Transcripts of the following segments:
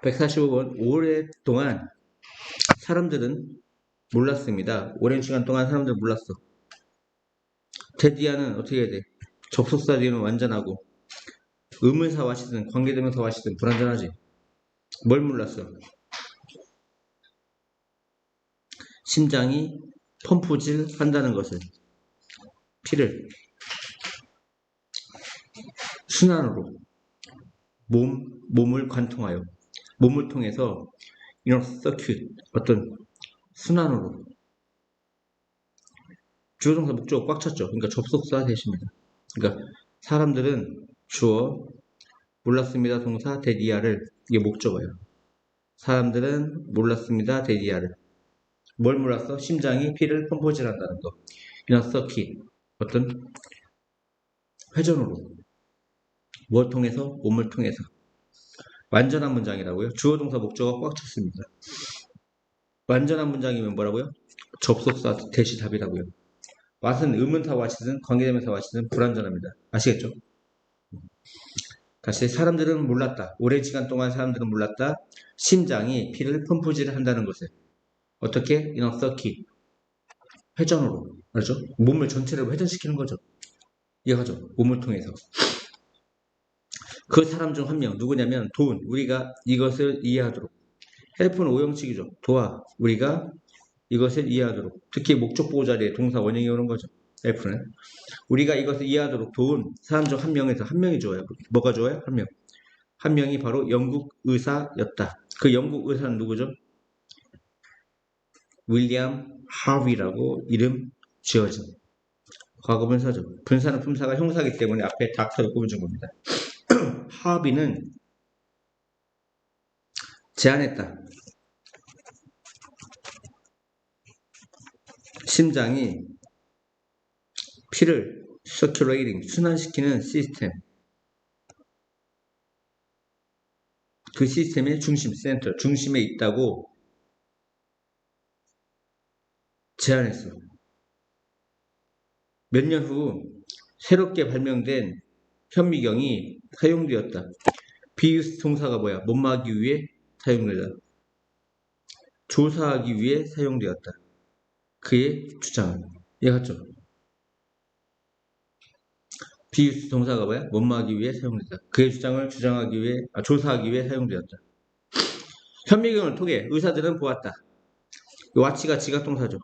145번 오랫동안 사람들은 몰랐습니다. 오랜 시간 동안 사람들은 몰랐어. 데디아는 어떻게 해야 돼? 접속사 뒤는 완전하고 의문사와 시든 관계대명사와 시든 불완전하지. 뭘 몰랐어? 심장이 펌프질 한다는 것을, 피를 순환으로 몸을 관통하여 몸을 통해서 inner circuit 어떤 순환으로 주어동사 목적어 꽉 찼죠. 그러니까 접속사 대신입니다. 그러니까 사람들은 주어 몰랐습니다 동사 데디아를 이게 목적어예요. 사람들은 몰랐습니다 데디아를 뭘 몰랐어? 심장이 피를 펌프질 한다는 거. inner circuit 어떤 회전으로 뭘 통해서? 몸을 통해서. 완전한 문장이라고요? 주어 동사 목적어 꽉 찼습니다. 완전한 문장이면 뭐라고요? 접속사 대시 답이라고요. 왓은 의문사와 시든 관계대명사와 시든 불완전합니다. 아시겠죠? 다시 사람들은 몰랐다. 오랜 시간 동안 사람들은 몰랐다. 심장이 피를 펌프질 한다는 것을. 어떻게? inner circuit 회전으로. 그렇죠? 몸을 전체를 회전시키는 거죠. 이해하죠? 몸을 통해서. 그 사람 중 한 명 누구냐면 도운 우리가 이것을 이해하도록 헬프는 오형식이죠. 도와 우리가 이것을 이해하도록 특히 목적보호 자리에 동사 원형이 오는 거죠. 헬프는 우리가 이것을 이해하도록 도운 사람 중 한 명에서 한 명이 좋아요. 뭐가 좋아요? 한 명. 한 명이 바로 영국 의사였다. 그 영국 의사는 누구죠? 윌리엄 하비라고 이름 지어진 과거 분사죠. 분사는 품사가 형사이기 때문에 앞에 닥터를 꼽아준 겁니다. 하비는 제안했다. 심장이 피를 circulating 순환시키는 시스템 그 시스템의 중심 센터 중심에 있다고 제안했어. 몇 년 후 새롭게 발명된 현미경이 사용되었다. 비유스 동사가 뭐야? 못막기 위해 사용되다. 조사하기 위해 사용되었다. 그의 주장. 이해갔죠? 비유스 동사가 뭐야? 못막기 위해 사용되다. 그의 주장을 주장하기 위해, 조사하기 위해 사용되었다. 현미경을 통해 의사들은 보았다. 와치가 지각동사죠.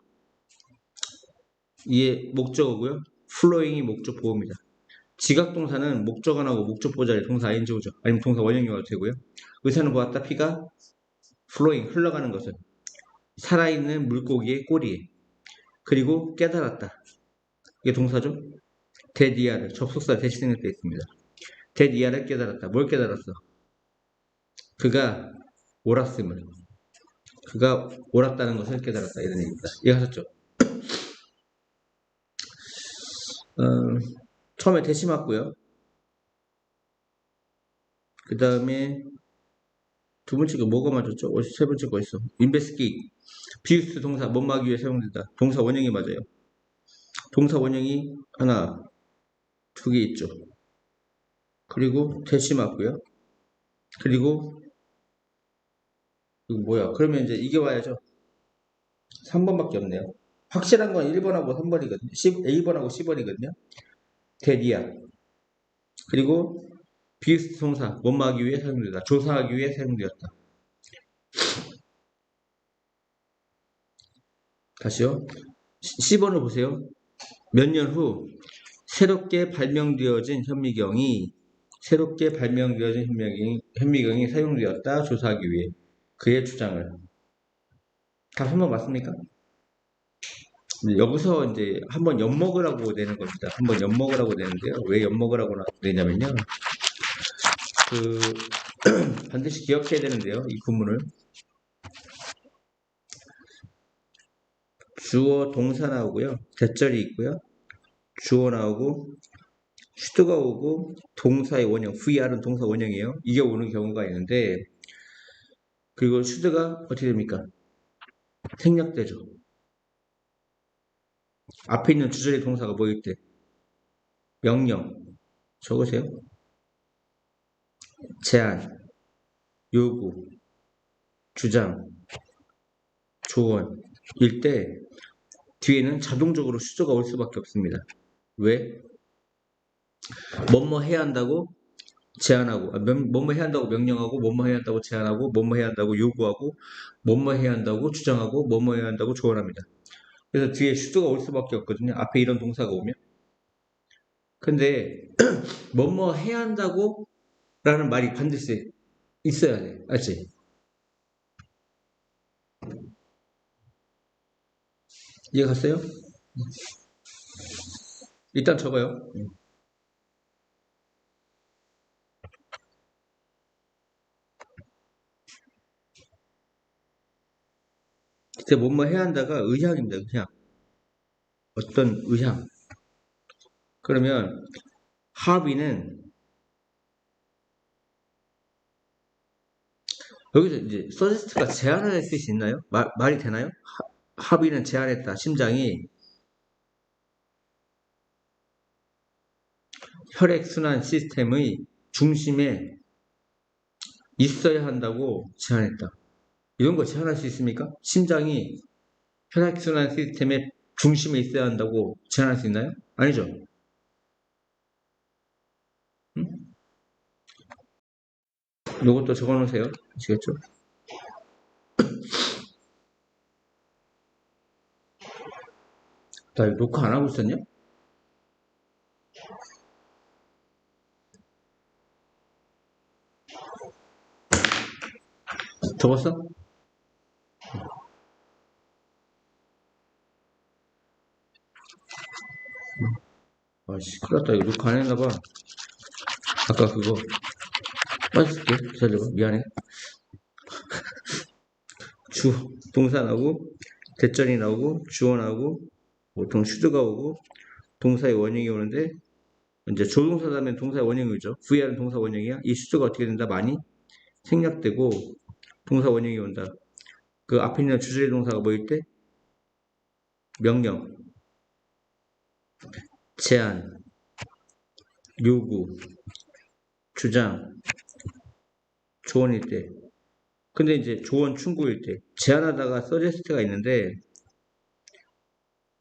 이게 목적어고요. flowing이 목적 보호입니다. 지각동사는 목적어 나오고 목적보 자리 동사 ing 오죠. 아니면 동사 원형이 와도 되고요. 의사는 보았다. 피가 flowing 흘러가는 것을 살아있는 물고기의 꼬리에 그리고 깨달았다. 이게 동사죠. 데디아를 접속사 대시 생략되어 있습니다. 데디아를 깨달았다. 뭘 깨달았어? 그가 옳았음을 그가 옳았다는 것을 깨달았다. 이런 얘기입니다. 이해하셨죠? 처음에 대시 맞고요. 그 다음에 두 번째가 뭐가 맞았죠? 세 번째 거 있어. 인베스기 비우스 동사 못막기 위해 사용된다. 동사 원형이 맞아요. 동사 원형이 하나, 두 개 있죠. 그리고 대시 맞고요. 그리고 이거 뭐야? 그러면 이제 이게 와야죠. 3번밖에 없네요. 확실한 건 1번하고 3번이거든요. A번하고 C번이거든요. 데디아. 그리고 비우스 동사 못막기 위해 사용된다. 조사하기 위해 사용되었다. 다시요. C번을 보세요. 몇 년 후 새롭게 발명되어진 현미경이 사용되었다. 조사하기 위해 그의 주장을. 다 3번 맞습니까? 여기서 이제 한번 엿먹으라고 내는 겁니다. 한번 엿먹으라고 내는데요. 왜 엿먹으라고 내냐면요. 반드시 기억해야 되는데요. 이 구문을. 주어 동사 나오고요. 대절이 있고요. 주어 나오고 슈드가 오고 동사의 원형, VR은 동사 원형이에요. 이게 오는 경우가 있는데 그리고 슈드가 어떻게 됩니까? 생략되죠. 앞에 있는 주절의 동사가 뭐일 때? 명령. 적으세요. 제안, 요구, 주장, 조언일 때 뒤에는 자동적으로 수저가 올 수밖에 없습니다. 왜? 뭐뭐 해야 한다고 제안하고, 뭐뭐 해야 한다고 명령하고, 뭐뭐 해야 한다고 제안하고, 뭐뭐 해야 한다고 요구하고, 뭐뭐 해야 한다고 주장하고, 뭐뭐 해야 한다고 조언합니다. 그래서 뒤에 수저가 올 수밖에 없거든요. 앞에 이런 동사가 오면. 근데 뭐뭐 해야 한다고 라는 말이 반드시 있어야 돼. 알지? 이해 갔어요? 일단 적어요. 그때 뭐뭐 해야 한다가 의향입니다. 의향. 어떤 의향. 그러면 합의는 여기서 이제 서제스트가 제안을 쓸 수 있나요? 말이 되나요? 합의는 제안했다. 심장이 혈액순환 시스템의 중심에 있어야 한다고 제안했다. 이런 거 제안할 수 있습니까? 심장이 혈액순환 시스템의 중심에 있어야 한다고 제안할 수 있나요? 아니죠. 응? 이것도 적어놓으세요. 아시겠죠? 나 녹화 안 하고 있었냐? 적었어? 아씨, 큰일 났다. 이거 녹화 안 했나봐. 아까 그거 빠질게. 기다려봐. 미안해. 동사 나오고, 대전이 나오고, 주어 나오고, 보통 슈드가 오고, 동사의 원형이 오는데, 이제 조동사라면 동사의 원형이죠. VR은 동사 원형이야. 이 슈드가 어떻게 된다? 많이 생략되고, 동사 원형이 온다. 그 앞에 있는 주절의 동사가 뭐일 때? 명령, 제안, 요구, 주장, 조언일 때. 근데 이제 조언 충고일 때. 제안하다가 서제스트가 있는데,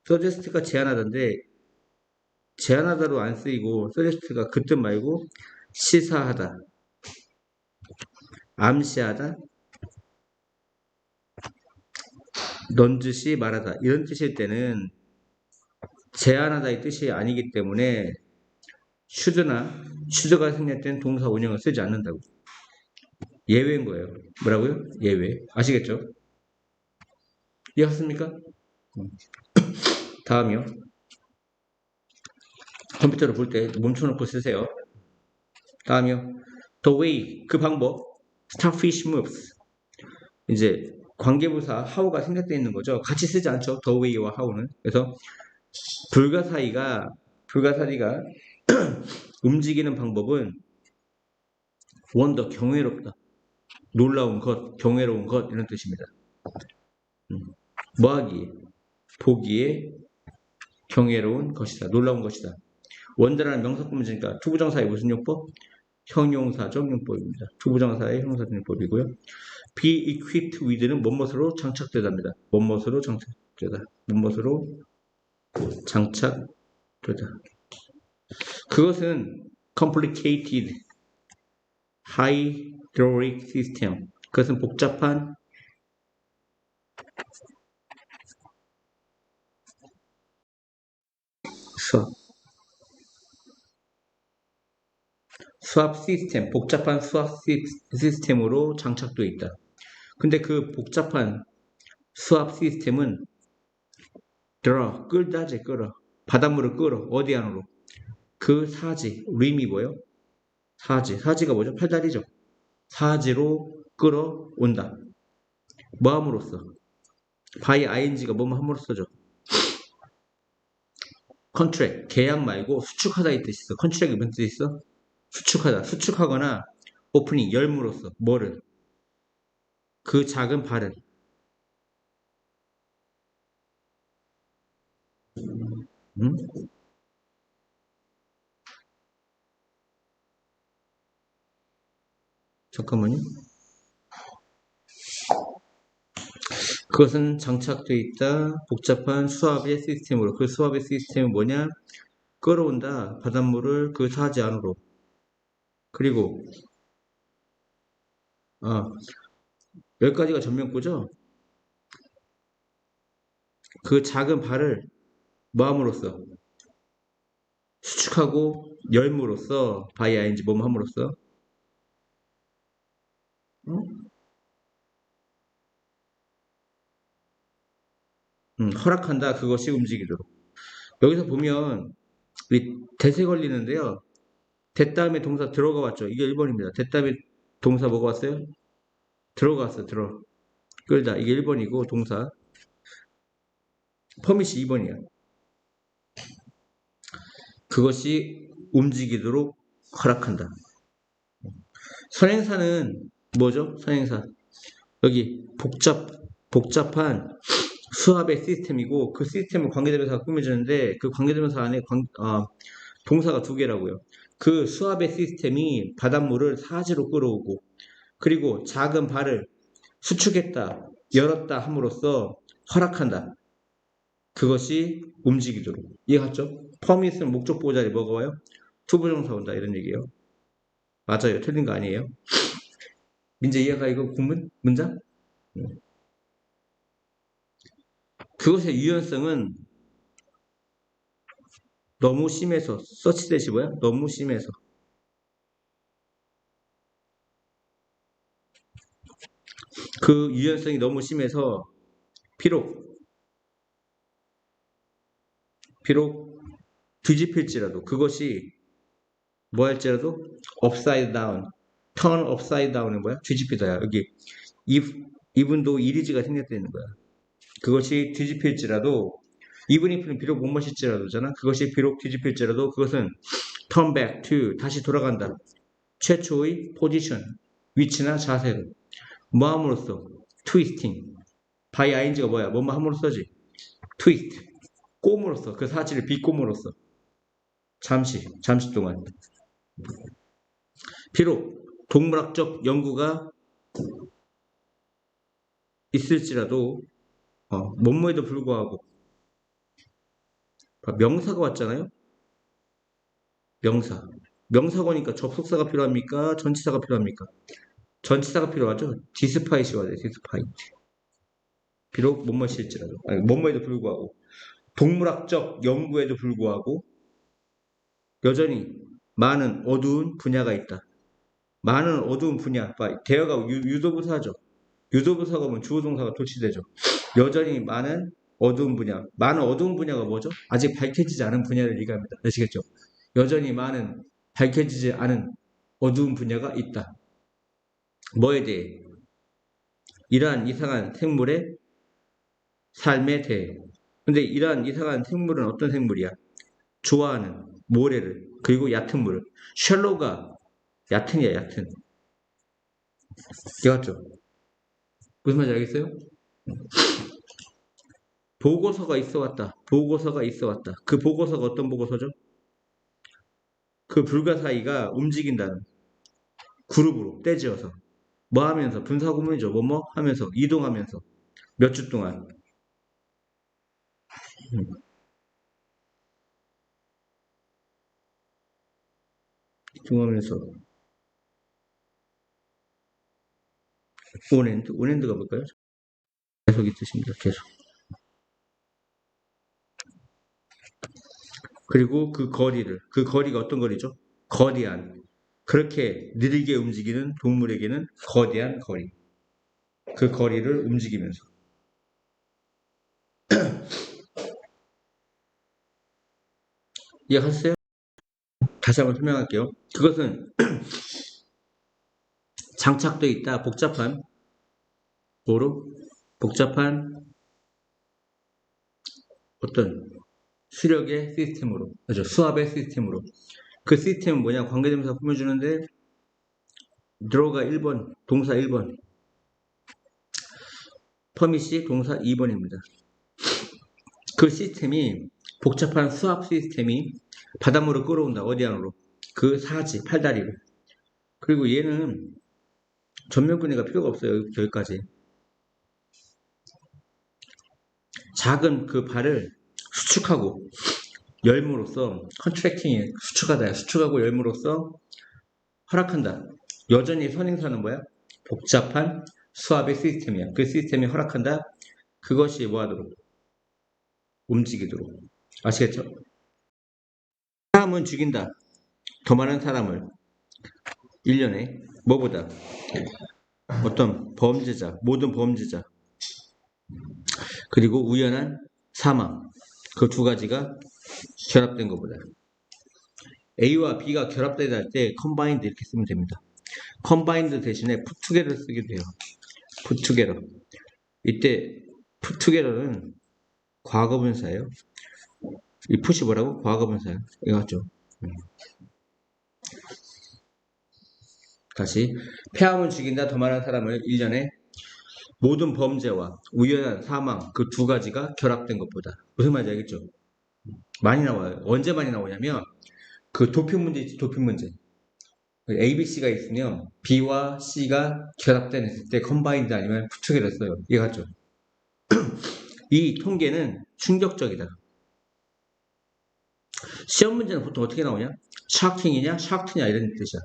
서제스트가 제안하던데, 제안하다로 안 쓰이고, 서제스트가 그 뜻 말고, 시사하다, 암시하다, 넌지시 말하다. 이런 뜻일 때는 제안하다의 뜻이 아니기 때문에 슈드가 생략된 동사 원형을 쓰지 않는다고. 예외인 거예요. 뭐라고요? 예외. 아시겠죠? 이해하셨습니까? 다음이요. 컴퓨터를 볼 때 멈춰놓고 쓰세요. 다음이요. The way, 그 방법. Starfish moves. 이제 관계부사 how가 생략되어 있는 거죠. 같이 쓰지 않죠. The way와 how는. 그래서 불가사리가 움직이는 방법은 wonder, 경외롭다. 놀라운 것, 경외로운 것 이런 뜻입니다. 뭐하기에? 보기에 경외로운 것이다. 놀라운 것이다. 원더라는 명사구 문제니까 투부정사의 무슨 용법? 형용사적 용법입니다. 투부정사의 형용사적 용법이고요. be equipped with는 뭐뭇으로 장착되답니다. 뭐뭇으로 장착되다. 뭐뭇으로 장착되다. 그것은 complicated hydraulic system. 그것은 복잡한 수압, 복잡한 수압 시스템으로 장착되어 있다. 근데 그 복잡한 수압 시스템은 끌다지 끌어. 바닷물을 끌어. 어디 안으로? 그 사지, 림이 뭐예요? 사지가 뭐죠? 팔다리죠. 사지로 끌어온다. 뭐 함으로써? by ing가 뭐뭐 함으로써죠. 컨트랙, 계약 말고 수축하다 이 뜻이 있어. 컨트랙이 무슨 뜻이 있어? 수축하다. 수축하거나 오프닝, 열므로써. 뭐를? 그 작은 발을. 음? 잠깐만요. 그것은 장착되어 있다. 복잡한 수압의 시스템으로. 그 수압의 시스템은 뭐냐? 끌어온다. 바닷물을 그 사지 안으로. 그리고 여기까지가 전면구죠. 그 작은 발을 뭐함으로써 수축하고 열므로써 바이 ing 뭐뭐 함으로써 허락한다. 그것이 움직이도록. 여기서 보면 이 대세 걸리는데요. 대 다음에 동사 들어가 왔죠. 이게 1번입니다. 대 다음에 동사 뭐가 왔어요? 들어갔어요. 끌다. 이게 1번이고 동사 퍼밋이 2번이야. 그것이 움직이도록 허락한다. 선행사는 뭐죠? 선행사. 여기 복잡한 수압의 시스템이고 그 시스템을 관계대명사가 꾸며주는데 그 관계대명사 안에 동사가 두 개라고요. 그 수압의 시스템이 바닷물을 사지로 끌어오고 그리고 작은 발을 수축했다, 열었다 함으로써 허락한다. 그것이 움직이도록. 이해갔죠? 퍼밋은 목적 보호 자리 뭐가 와요? 투부정사 온다 이런 얘기예요. 맞아요. 틀린 거 아니에요. 민재 이해가 이거 구문? 문장? 그것의 유연성은 너무 심해서 서치 대시 뭐야? 너무 심해서 그 유연성이 너무 심해서 비록 뒤집힐지라도 그것이 뭐 할지라도 upside down, turn upside down은 뭐야? 뒤집히다야. 여기 이분도 이리지가 생겼다는 거야. 그것이 뒤집힐지라도 even if는 비록 못 마실지라도잖아. 그것이 비록 뒤집힐지라도 그것은 turn back to 다시 돌아간다. 최초의 포지션 위치나 자세로 뭐 함으로써 twisting by ing가 뭐야? 뭐뭐 함으로써지 twist 꼼으로써 그 사지를 비꼼으로써 잠시 동안 비록 동물학적 연구가 있을지라도 뭐뭐에도 불구하고 명사가 왔잖아요. 명사가 오니까 접속사가 필요합니까? 전치사가 필요합니까? 전치사가 필요하죠. 디스파이시 와야 돼. 디스파이트. 비록 뭐뭐실지라도 아니 뭐뭐에도 불구하고 동물학적 연구에도 불구하고 여전히 많은 어두운 분야가 있다. 많은 어두운 분야. 대어가 유도부사죠. 유도부사가 오면 주어동사가 도치되죠. 여전히 많은 어두운 분야. 많은 어두운 분야가 뭐죠? 아직 밝혀지지 않은 분야를 얘기합니다. 아시겠죠? 여전히 많은 밝혀지지 않은 어두운 분야가 있다. 뭐에 대해? 이러한 이상한 생물의 삶에 대해. 근데 이러한 이상한 생물은 어떤 생물이야? 좋아하는 모래를 그리고 얕은 물을. 셜로가 얕은이야, 얕은. 이해갔죠? 무슨 말인지 알겠어요? 보고서가 있어 왔다. 그 보고서가 어떤 보고서죠? 그 불가사의가 움직인다는 그룹으로 떼지어서 뭐 하면서 분사구문이죠. 뭐뭐 하면서 이동하면서 몇 주 동안 이동하면서 온엔드가 뭘까요? 계속 있으십니다. 계속. 그리고 그 거리가 어떤 거리죠? 거대한. 그렇게 느리게 움직이는 동물에게는 거대한 거리. 그 거리를 움직이면서. 이해하셨어요? 다시 한번 설명할게요. 그것은 장착되어 있다. 복잡한 어떤 수력의 시스템으로, 그렇죠? 수압의 시스템으로. 그 시스템은 뭐냐? 관계대명사 꾸며주는데 들어가 1번, 동사 1번, 퍼밋이 동사 2번입니다. 그 시스템이 복잡한 수압 시스템이 바닷물을 끌어온다. 어디 안으로? 그 사지, 팔다리로. 그리고 얘는 전면근해가 필요가 없어요. 여기까지. 작은 그 발을 수축하고 열므로써 컨트랙팅이 수축하다. 수축하고 열므로써 허락한다. 여전히 선행사는 뭐야? 복잡한 수압의 시스템이야. 그 시스템이 허락한다. 그것이 뭐하도록? 움직이도록. 아시겠죠? 사람은 죽인다. 더 많은 사람을 1년에 뭐보다? 어떤 범죄자, 모든 범죄자, 그리고 우연한 사망, 그 두 가지가 결합된 것보다. A와 B가 결합되다 할 때 combined 이렇게 쓰면 됩니다. combined 대신에 put together 쓰기도 해요. put together. 이때 put together는 과거분사예요. 이 put이 뭐라고? 과거분사예요. 이거 맞죠? 다시 폐암은 죽인다. 더 많은 사람을 1년에 모든 범죄와 우연한 사망 그 두 가지가 결합된 것보다. 무슨 말인지 알겠죠? 많이 나와요. 언제 많이 나오냐면 그 도표 문제 있지, 도표 문제. A, B, C가 있으면 B와 C가 결합된 때 컴바인드 아니면 부축을 써요. 이해갔죠? 이 통계는 충격적이다. 시험 문제는 보통 어떻게 나오냐? 샤킹이냐, 샤크냐 이런 뜻이야.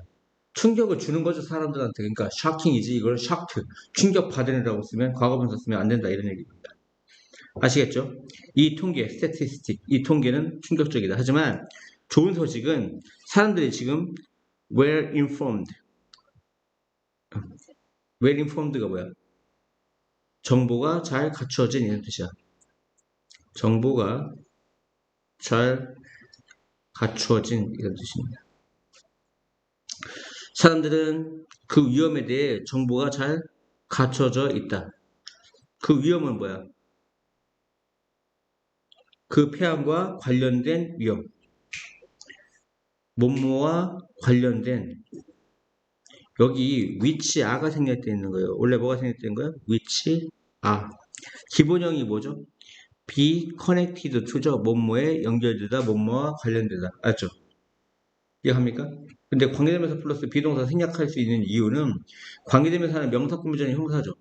충격을 주는 거죠, 사람들한테. 그러니까 샤킹이지 이걸 샤크, 충격 받으라고 쓰면 과거분사 쓰면 안 된다 이런 얘기입니다. 아시겠죠? 이 통계, 스태티스틱, 이 통계는 충격적이다. 하지만 좋은 소식은 사람들이 지금 well informed. well informed가 뭐야? 정보가 잘 갖추어진 이런 뜻이야. 정보가 잘 갖추어진 이런 뜻입니다. 사람들은 그 위험에 대해 정보가 잘 갖춰져 있다. 그 위험은 뭐야? 그 폐암과 관련된 위험. 몸무와 관련된 여기 which a가 생략되어 있는 거예요. 원래 뭐가 생략되어 있는 거예요? which a. 기본형이 뭐죠? be connected to죠. 몸무에 연결되다, 몸무와 관련되다. 알죠? 이해합니까? 근데 관계대명사 플러스 비동사 생략할 수 있는 이유는 관계대명사는 명사 구문전의 형사죠.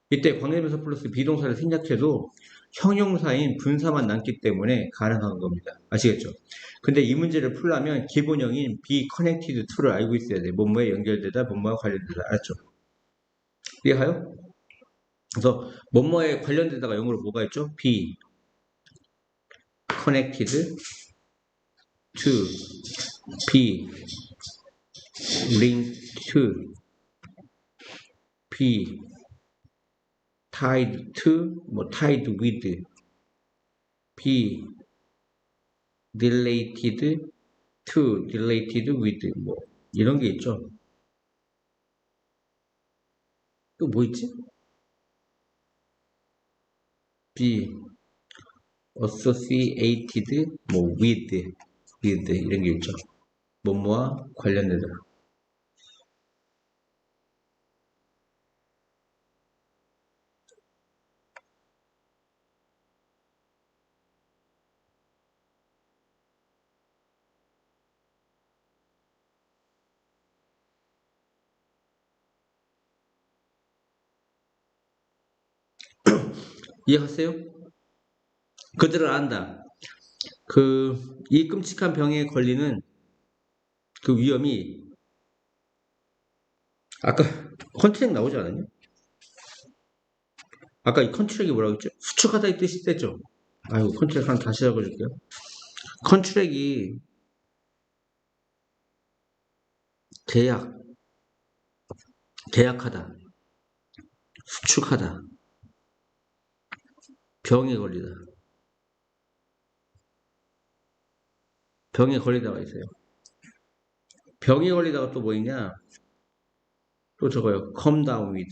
이때 관계대명사 플러스 비동사를 생략해도 형용사인 분사만 남기 때문에 가능한 겁니다. 아시겠죠? 근데 이 문제를 풀려면 기본형인 be connected to를 알고 있어야 돼. 뭐뭐에 연결되다, 뭐뭐와 관련되다. 알았죠? 이해가요? 그래서 뭐뭐에 관련되다가 영어로 뭐가 있죠? be connected to, be linked to, be tied to, 뭐 tied with, be related to, related with, 뭐 이런 게 있죠. 또 뭐 있지? be associated, 뭐 with 이런 게 있죠. 뭐뭐와 관련되다. 이해하세요? 그들을 안다. 이 끔찍한 병에 걸리는 그 위험이 아까 컨트랙 나오지 않았냐? 아까 이 컨트랙이 뭐라고 했죠? 수축하다 이 뜻이 됐죠? 아이고 컨트랙 하나 다시 적어줄게요. 컨트랙이 계약하다, 수축하다, 병에 걸리다. 병에 걸리다가 있어요. 병에 걸리다가 또 뭐 있냐? 또 저거요. come down with.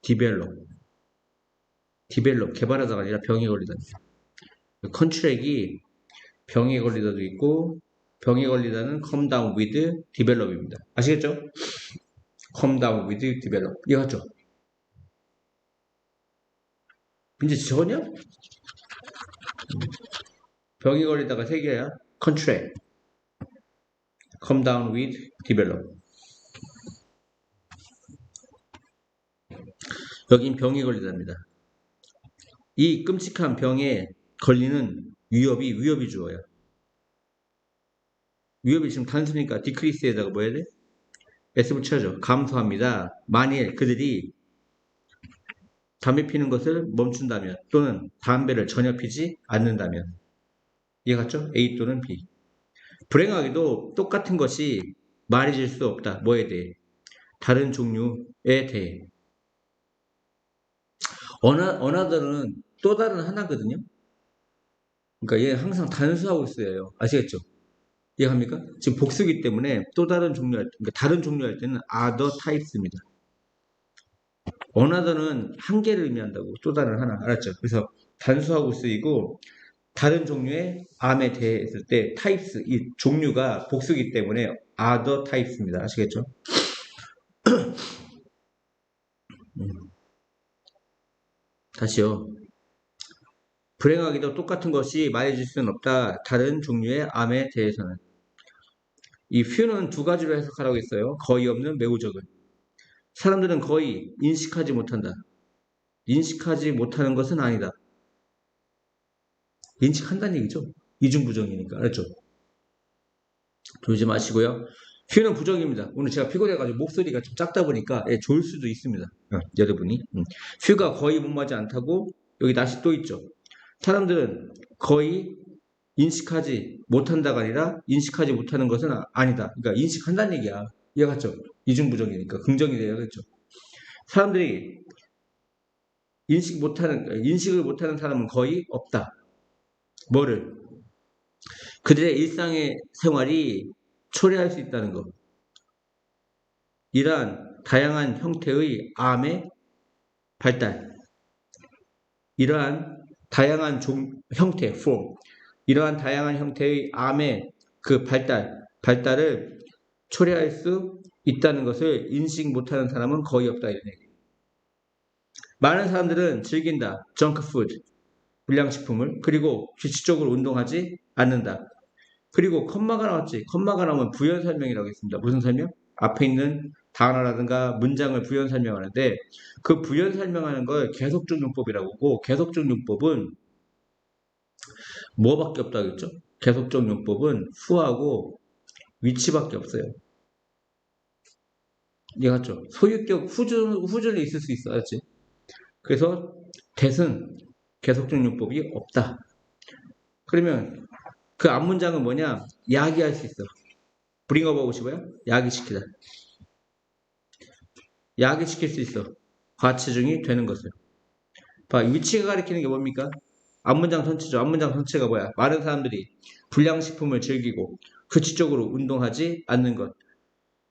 develop, 개발하다가 아니라 병에 걸리다. 컨트랙이 병에 걸리다도 있고 병에 걸리다는 come down with develop입니다. 아시겠죠? come down with develop. 이해하죠? 이제 적었냐? 병에 걸리다가 세 개야. contract, come down with develop. 여긴 병이 걸리답니다. 이 끔찍한 병에 걸리는 위협이 주어요. 위협이 지금 단수니까 디크리스에다가 뭐 해야 돼? S 붙여야죠. 감소합니다. 만일 그들이 담배 피는 것을 멈춘다면 또는 담배를 전혀 피지 않는다면 이해 갔죠? A 또는 B. 불행하게도 똑같은 것이 말해질 수 없다. 뭐에 대해? 다른 종류에 대해. 언어들은 또 다른 하나거든요. 그러니까 얘 항상 단수하고 있어요. 아시겠죠? 이해합니까? 지금 복수기 때문에 또 다른 종류 그러니까 다른 종류 할 때는 other types입니다. 언어들은 한 개를 의미한다고 또 다른 하나 알았죠? 그래서 단수하고 쓰이고 다른 종류의 암에 대했을 때 types 이 종류가 복수기 때문에 other types입니다. 아시겠죠? 다시요. 불행하게도 똑같은 것이 말해줄 수는 없다. 다른 종류의 암에 대해서는. 이 few는 두 가지로 해석하라고 했어요. 거의 없는, 매우 적은. 사람들은 거의 인식하지 못한다. 인식하지 못하는 것은 아니다. 인식한다는 얘기죠. 이중부정이니까. 알았죠? 졸지 마시고요. few는 부정입니다. 오늘 제가 피곤해가지고 목소리가 좀 작다 보니까 졸 수도 있습니다. 여러분이. few가 거의 못마지 않다고 여기 다시 또 있죠. 사람들은 거의 인식하지 못한다가 아니라 인식하지 못하는 것은 아니다. 그러니까 인식한다는 얘기야. 이해갔죠? 이중부정이니까 긍정이 돼야겠죠. 사람들이 인식을 못하는 사람은 거의 없다. 뭐를? 그들의 일상의 생활이 초래할 수 있다는 것. 이러한 다양한 형태의 암의 발달. 이러한 다양한 형태, form. 이러한 다양한 형태의 암의 그 발달을 초래할 수 있다는 것을 인식 못하는 사람은 거의 없다. 이런 얘기. 많은 사람들은 즐긴다. 정크푸드, 불량식품을. 그리고 규칙적으로 운동하지 않는다. 그리고 컴마가 나왔지. 컴마가 나오면 부연 설명이라고 했습니다. 무슨 설명? 앞에 있는 단어라든가 문장을 부연 설명하는데 그 부연 설명하는 걸 계속적 용법이라고 하고 계속적 용법은 뭐밖에 없다고 했죠? 계속적 용법은 후하고 위치밖에 없어요. 이해갔죠? 소유격 후줄이 있을 수 있어. 알았지? 그래서 대은 계속적 용법이 없다. 그러면 그 앞문장은 뭐냐? 야기할 수 있어. bring up하고 싶어요? 야기시키다. 야기시킬 수 있어. 과체중이 되는 것을. 봐, 위치가 가리키는 게 뭡니까? 앞문장 전체죠. 앞문장 전체가 뭐야? 많은 사람들이 불량식품을 즐기고 규칙적으로 운동하지 않는 것.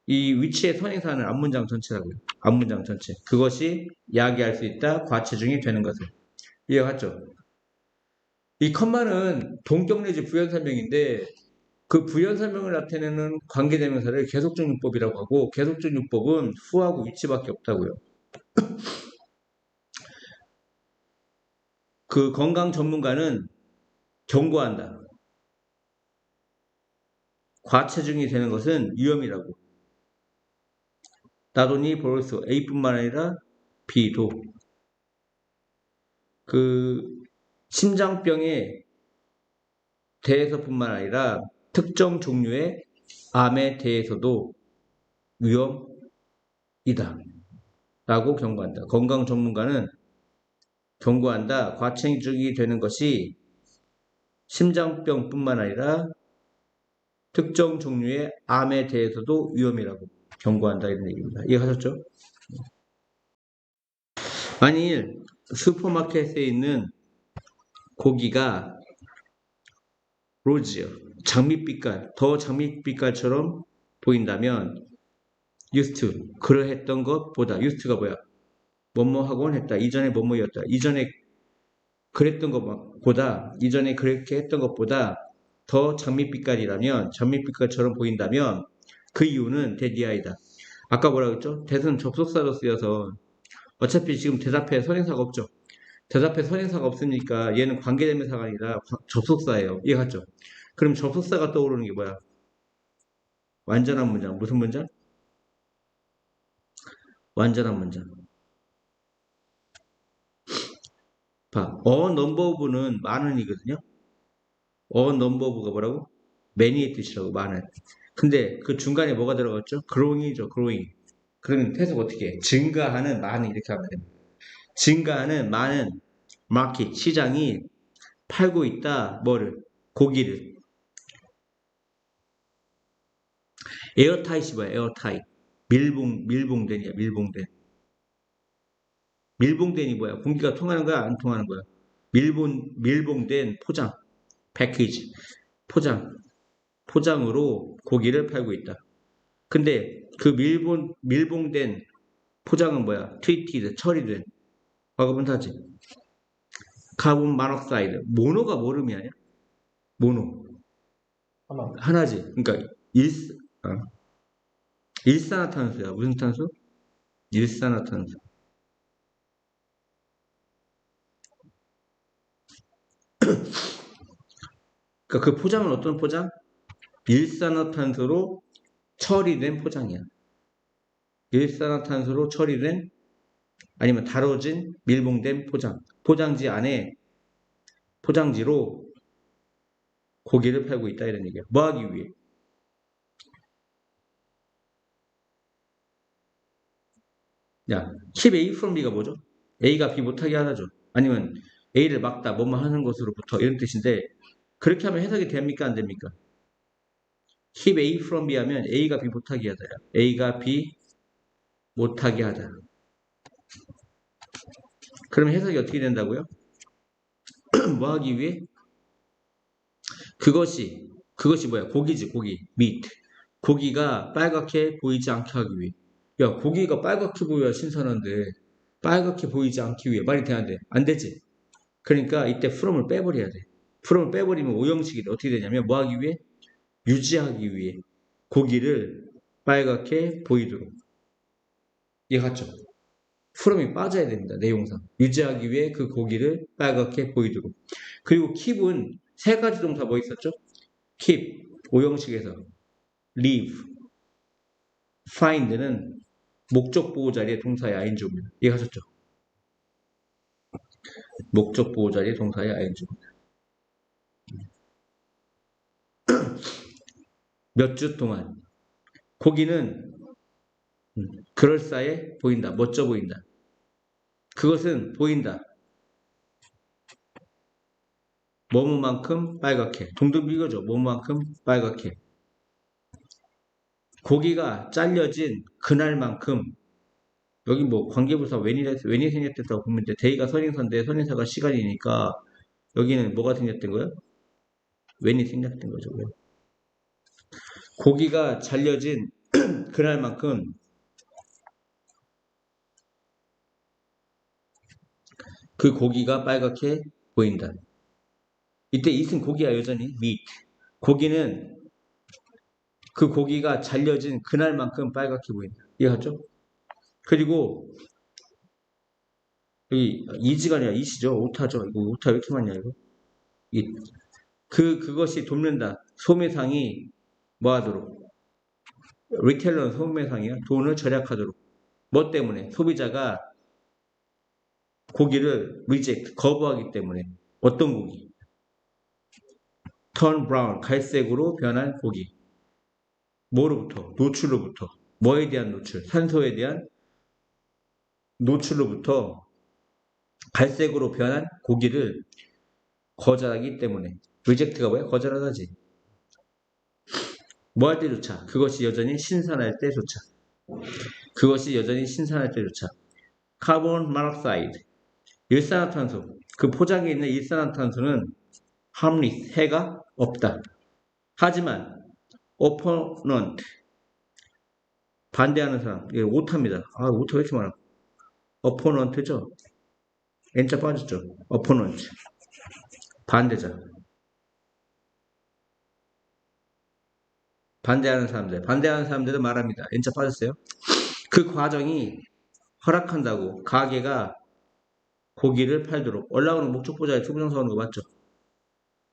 이 위치의 선행사는 앞문장 전체라고요. 앞문장 전체. 그것이 야기할 수 있다. 과체중이 되는 것을. 이해갔죠? 이 컴마는 동격 내지 부연 설명인데 그 부연 설명을 나타내는 관계대명사를 계속적 용법이라고 하고 계속적 용법은 후하고 위치밖에 없다고요. 그 건강 전문가는 경고한다. 과체중이 되는 것은 위험이라고. 나돈이 보로스 A뿐만 아니라 B도 그 심장병에 대해서뿐만 아니라 특정 종류의 암에 대해서도 위험이다. 라고 경고한다. 건강 전문가는 경고한다. 과체중이 되는 것이 심장병뿐만 아니라 특정 종류의 암에 대해서도 위험이라고 경고한다. 이런 얘기입니다. 이해하셨죠? 만일 슈퍼마켓에 있는 고기가 로즈, 장밋빛깔, 더 장밋빛깔처럼 보인다면 used to, 그러했던 것보다 used가 뭐야? 뭐뭐하곤 했다. 이전에 뭐뭐였다. 이전에 그랬던 것보다 이전에 그렇게 했던 것보다 더 장밋빛깔이라면 장밋빛깔처럼 보인다면 그 이유는 대디아이다. 아까 뭐라고 했죠? 대은 접속사로 쓰여서 어차피 지금 대답에 선행사가 없죠. 대답에 선행사가 없으니까 얘는 관계대명사가 아니라 접속사예요. 이해갔죠? 그럼 접속사가 떠오르는 게 뭐야? 완전한 문장. 무슨 문장? 완전한 문장. 봐. a number of는 많은이거든요. a number of가 뭐라고? many의 뜻이라고, 많은. 근데 그 중간에 뭐가 들어갔죠? growing이죠, growing. 그러면 해석 어떻게 해? 증가하는 많은 이렇게 하면 됩니다. 증가하는 많은 마켓, 시장이 팔고 있다. 뭐를? 고기를. 에어타잇이 뭐야? 에어타잇. 밀봉된이야, 밀봉된. 밀봉된이 뭐야? 공기가 통하는 거야? 안 통하는 거야? 밀봉된 포장, 패키지, 포장으로 고기를 팔고 있다. 근데 그 밀봉된 포장은 뭐야? 트리티드, 처리된. 과거분사지. 카본 모노옥사이드. 모노가 뭐름이 아니야? 모노. 하나지. 그러니까 어. 일산화탄소야. 무슨 탄소? 일산화탄소. 그러니까 그 포장은 어떤 포장? 일산화탄소로 처리된 포장이야. 일산화탄소로 처리된 아니면 다뤄진 밀봉된 포장. 포장지 안에 포장지로 고기를 팔고 있다 이런 얘기야. 뭐 하기 위해? 야, keep A from B가 뭐죠? A가 B 못하게 하다죠. 아니면 A를 막다, 뭐뭐 하는 것으로부터 이런 뜻인데 그렇게 하면 해석이 됩니까? 안 됩니까? keep A from B 하면 A가 B 못하게 하다야. A가 B 못하게 하다. 그러면 해석이 어떻게 된다고요? 뭐 하기 위해? 그것이 뭐야? 고기지, 고기. meat. 고기가 빨갛게 보이지 않게 하기 위해. 야, 고기가 빨갛게 보여야 신선한데 빨갛게 보이지 않기 위해 말이 돼야 돼? 안 되지. 그러니까 이때 from을 빼버려야 돼. from을 빼버리면 오형식이 어떻게 되냐면 뭐 하기 위해? 유지하기 위해 고기를 빨갛게 보이도록. 이해갔죠? from이 빠져야 됩니다. 내용상. 유지하기 위해 그 고기를 빨갛게 보이도록. 그리고 keep은 세 가지 동사 뭐 있었죠? keep, 오형식에서 leave, find는 목적 보호 자리의 동사의 ing입니다. 이해하셨죠? 목적 보호 자리의 동사의 ing입니다. 몇 주 동안 고기는 그럴싸해 보인다. 멋져 보인다. 그것은 보인다. 뭐뭐만큼 빨갛게. 동등비 이거죠. 뭐뭐만큼 빨갛게. 고기가 잘려진 그날만큼 여기 뭐 관계부사 웬이 생겼다고 보면 돼. 데이가 선인사인데 선인사가 시간이니까 여기는 뭐가 생겼던 거예요? 웬이 생겼던 거죠. 웬. 고기가 잘려진 그날만큼 그 고기가 빨갛게 보인다. 이때 it은 고기야 여전히 meat. 고기는 그 고기가 잘려진 그날만큼 빨갛게 보인다. 이해하죠? 그리고 여기 이지가 아니라 이시죠. 오타죠. 이거 오타 왜 이렇게 많냐 이거. 그것이 돕는다. 소매상이 뭐하도록? 리테일러는 소매상이야. 돈을 절약하도록. 뭐 때문에? 소비자가 고기를 reject, 거부하기 때문에. 어떤 고기? turn brown, 갈색으로 변한 고기. 뭐로부터? 노출로부터. 뭐에 대한 노출? 산소에 대한 노출로부터 갈색으로 변한 고기를 거절하기 때문에. reject가 뭐야? 거절하다지. 뭐 할 때조차 그것이 여전히 신선할 때조차 그것이 여전히 신선할 때조차 카본 모노옥사이드 일산화탄소 그 포장에 있는 일산화탄소는 harmless 해가 없다. 하지만 opponent 반대하는 사람 이게 오타입니다. 아 오타 왜 이렇게 많아? opponent죠. N자 빠졌죠. opponent 반대자 반대하는 사람들은 말합니다. N자 빠졌어요. 그 과정이 허락한다고 가게가 고기를 팔도록 올라오는 목적보자에 투부정사 오는 거 맞죠?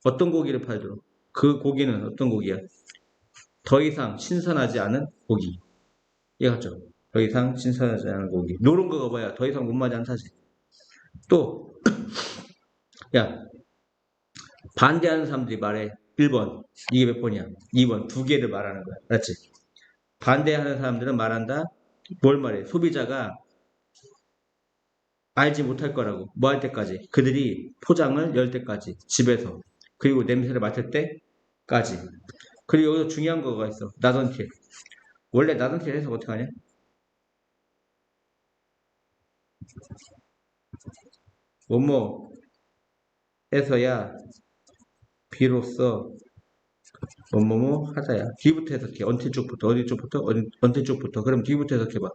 어떤 고기를 팔도록 그 고기는 어떤 고기야? 더 이상 신선하지 않은 고기 이해갔죠? 더 이상 신선하지 않은 고기 노른 거가 뭐야? 더 이상 못 맞지 않다지 또 야, 반대하는 사람들이 말해. 1번. 이게 몇 번이야? 2번. 두 개를 말하는 거야. 알았지? 반대하는 사람들은 말한다. 뭘 말해? 소비자가 알지 못할 거라고. 뭐 할 때까지? 그들이 포장을 열 때까지. 집에서. 그리고 냄새를 맡을 때까지. 그리고 여기서 중요한 거가 있어. 나던틸. 원래 나던틸 해석 어떻게 하냐? 뭐뭐에서야 비로소 뭐뭐뭐 하자야. 뒤부터 해석해. 언틸 쪽부터. 어디 쪽부터? 언틸 쪽부터. 그럼 뒤부터 해석해봐.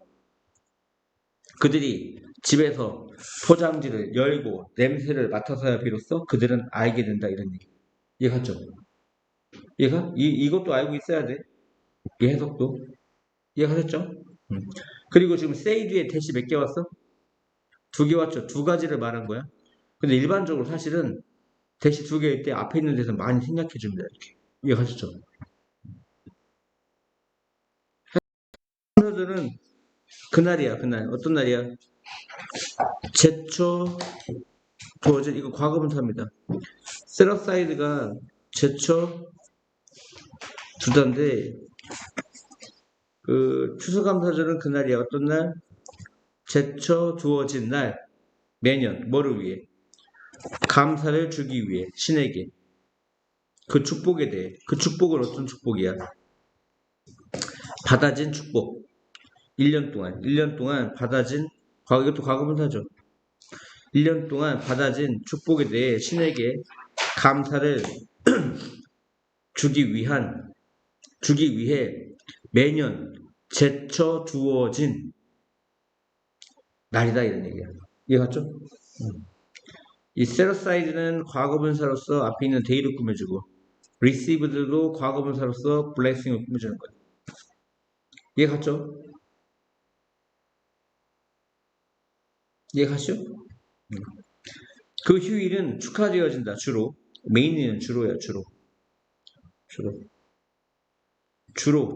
그들이 집에서 포장지를 열고 냄새를 맡아서야 비로소 그들은 알게 된다. 이런 얘기. 이해갔죠? 이해가? 이것도 알고 있어야 돼. 이 해석도. 이해하셨죠? 음. 그리고 지금 say 뒤에 대시 몇 개 왔어? 두 개 왔죠? 두 가지를 말한 거야. 근데 일반적으로 사실은 대시 두 개일 때 앞에 있는 데서 많이 생략해 줍니다. 이렇게. 이해하셨죠? 오늘들은 그날이야, 그날. 어떤 날이야? 제초 주어진, 이거 과거분사입니다. 셋어사이드가 제초 두단데, 그, 추수감사절은 그날이야. 어떤 날? 제초 두어진 날. 매년. 뭐를 위해? 감사를 주기 위해. 신에게. 그 축복에 대해. 그 축복은 어떤 축복이야? 받아진 축복. 1년 동안 받아진, 이것도 과거분사죠. 1년 동안 받아진 축복에 대해 신에게 감사를 주기 위해 매년 제쳐 두어진 날이다 이런 얘기야. 이해갔죠? 이 셋어사이드는 과거분사로서 앞에 있는 데이를 꾸며주고 received도 과거분사로서 blessing을 꾸며주는 거야. 이해갔죠? 이해가시죠? 그 휴일은 축하되어진다. 주로. 메인은 주로야.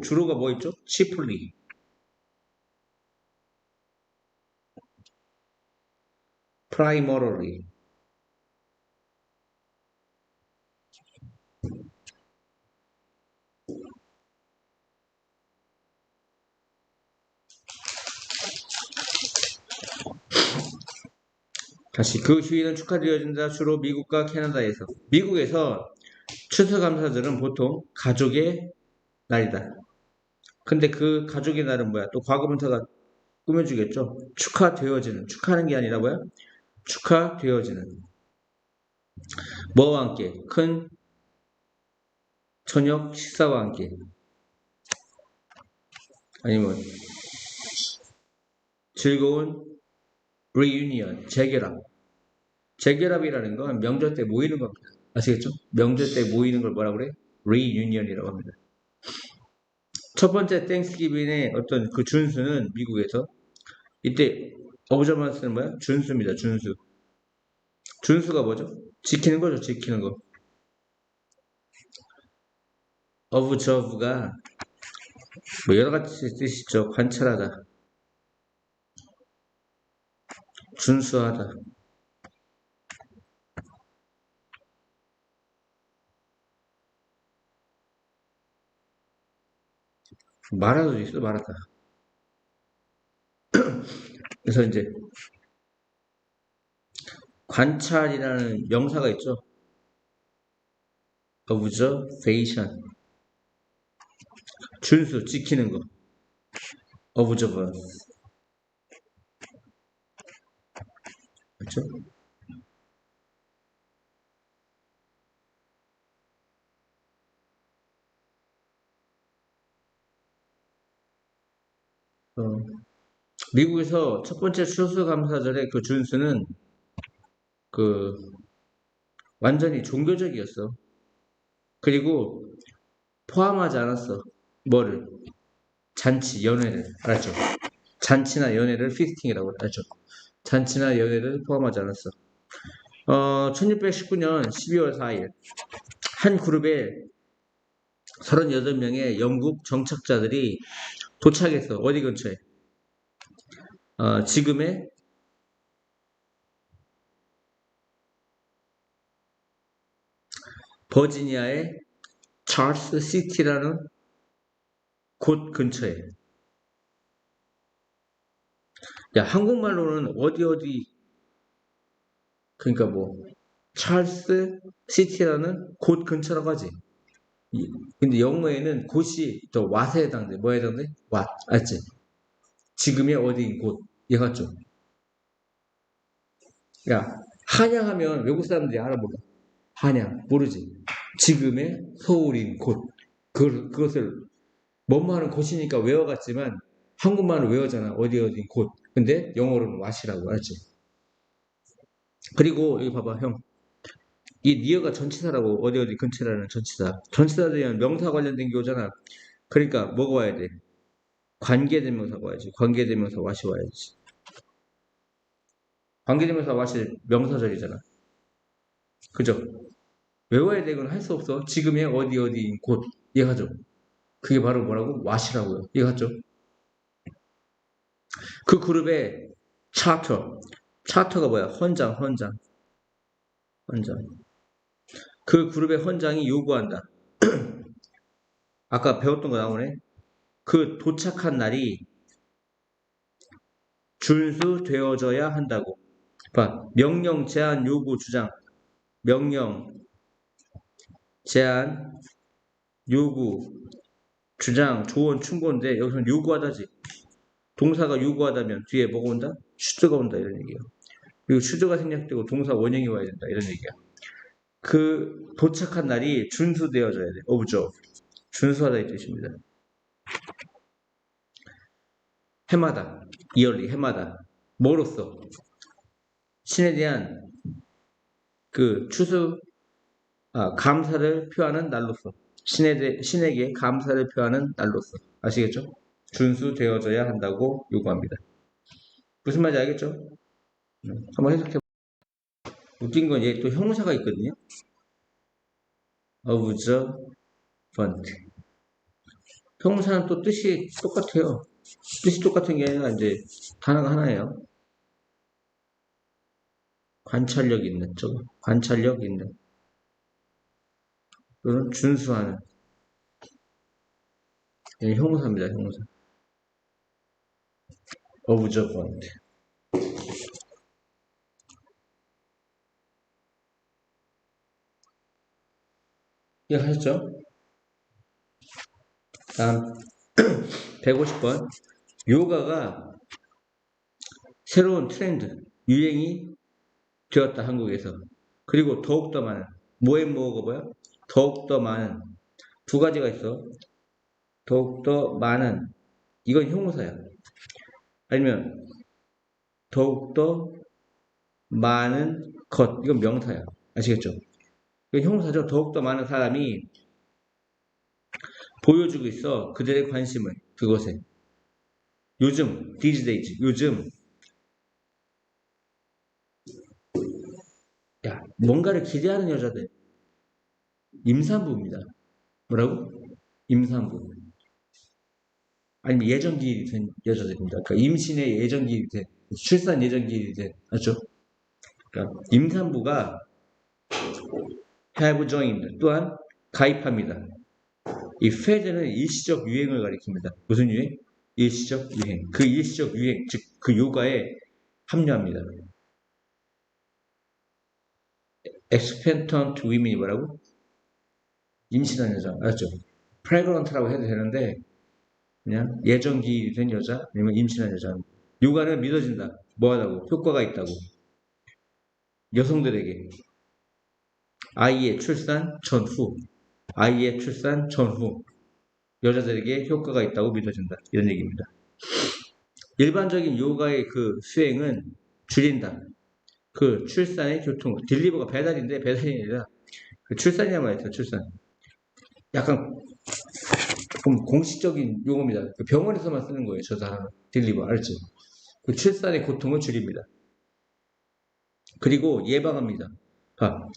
주로가 뭐 있죠? chiefly. primarily. 다시 그 휴일은 축하되어진다. 주로 미국과 캐나다에서. 미국에서 추수감사절은 보통 가족의 날이다. 근데 그 가족의 날은 뭐야? 또 과거분사가 꾸며주겠죠? 축하되어지는. 축하하는 게 아니라 뭐야? 축하되어지는. 뭐와 함께? 큰 저녁 식사와 함께. 아니면 즐거운 reunion, 재결합. 재결합이라는 건 명절 때 모이는 겁니다. 아시겠죠? 명절 때 모이는 걸 뭐라 그래? reunion이라고 합니다. 첫 번째 땡스기빙의 어떤 그 준수는 미국에서 이때 어부저만스는 뭐야? 준수입니다. 준수. 준수가 뭐죠? 지키는 거죠. 지키는 거. 어부저브가 뭐 여러 가지 뜻이 있죠. 관찰하다. 준수하다. 말하도 있어. 말하다. 그래서 이제 관찰이라는 명사가 있죠. observation. 준수, 지키는 거. observe. 그렇죠? 어, 미국에서 첫 번째 추수감사절의 그 준수는 그 완전히 종교적이었어. 그리고 포함하지 않았어. 뭐를? 잔치, 연회를. 알았죠? 잔치나 연회를 피스팅이라고 알았죠? 잔치나 연회를 포함하지 않았어. 1619년 12월 4일 한 그룹의 38명의 영국 정착자들이 도착했어. 어디 근처에? 지금의 버지니아의 찰스 시티라는 곳 근처에. 야, 한국말로는 어디, 그러니까 뭐, 찰스 시티라는 곳 근처라고 하지. 근데 영어에는 곳이 더 왓에 해당돼. 뭐에 해당돼? 왓. 알지? 지금의 어디인 곳. 얘가죠. 야, 한양하면 외국 사람들이 알아보라. 한양. 모르지? 지금의 서울인 곳. 그것을 뭐뭐 하는 곳이니까 외워갔지만 한국말은 외우잖아. 어디인 곳. 근데 영어로는 왓이라고 알지? 그리고 여기 봐봐, 형. 이 니어가 전치사라고 어디 근처라는 전치사. 전치사들이랑 명사 관련된 게 오잖아. 그러니까 뭐가 와야 돼? 관계대명사가 와야지. 관계대명사 왓이 와야지. 관계대명사 왓이 명사절이잖아. 그죠? 외워야 되건 할 수 없어. 지금의 어디인 곳. 이해가죠? 그게 바로 뭐라고? 왓이라고요. 이해갔죠? 그 그룹의 차터. 차터가 뭐야? 헌장. 그 그룹의 헌장이 요구한다. 아까 배웠던 거 나오네. 그 도착한 날이 준수되어져야 한다고. 봐. 명령, 제한, 요구, 주장. 명령, 제한, 요구, 주장, 조언, 충고인데 여기서는 요구하다지. 동사가 요구하다면 뒤에 뭐가 온다? 슈즈가 온다 이런 얘기예요. 그리고 슈즈가 생략되고 동사 원형이 와야 된다 이런 얘기야. 그 도착한 날이 준수되어져야 돼. observe. 준수하다 이 뜻입니다. 해마다, yearly, 해마다. 뭐로써? 신에 대한 그 감사를 표하는 날로서. 신에게 감사를 표하는 날로서. 아시겠죠? 준수되어져야 한다고 요구합니다. 무슨 말인지 알겠죠? 한번 해석해. 웃긴 건 얘 또 형용사가 있거든요. observant. 형용사는 또 뜻이 똑같아요. 뜻이 똑같은 게 아니라 이제 단어가 하나예요. 관찰력 있는, 저거. 관찰력 있는. 또는 준수하는. 형용사입니다, 형용사. observant. 이해하셨죠? 다음 150번. 요가가 새로운 트렌드, 유행이 되었다, 한국에서. 그리고 더욱더 많은, 뭐가 뭐야? 더욱더 많은. 두 가지가 있어. 더욱더 많은. 이건 형용사야. 아니면 더욱더 많은 것. 이건 명사야. 아시겠죠? 이건 형용사죠. 더욱더 많은 사람이 보여주고 있어. 그들의 관심을. 그것에. 요즘, these days, 요즘, 야, 뭔가를 기대하는 여자들. 임산부입니다. 뭐라고? 임산부. 아니면 예정기일이 된 여자들입니다. 그러니까 임신의 예정기일이 된, 출산 예정기일이 된, 맞죠? 그러니까 임산부가 have joined, 또한 가입합니다. 이 fad는 일시적 유행을 가리킵니다. 무슨 유행? 일시적 유행. 그 일시적 유행, 즉 그 요가에 합류합니다. expectant women이 뭐라고? 임신한 여자, 알았죠? pregnant라고 해도 되는데 그냥 예정기일이 된 여자, 아니면 임신한 여자. 요가는 믿어진다. 뭐하다고? 효과가 있다고. 여성들에게 아이의 출산 전후, 아이의 출산 전후 여자들에게 효과가 있다고 믿어진다. 이런 얘기입니다. 일반적인 요가의 그 수행은 줄인다. 그 출산의 교통, 딜리버가 배달인데 배달이 아니라 그 출산이란 말이죠. 출산. 약간 조금 공식적인 용어입니다. 그 병원에서만 쓰는 거예요. 저 단어는 딜리버, 알죠? 그 출산의 고통을 줄입니다. 그리고 예방합니다. 봐,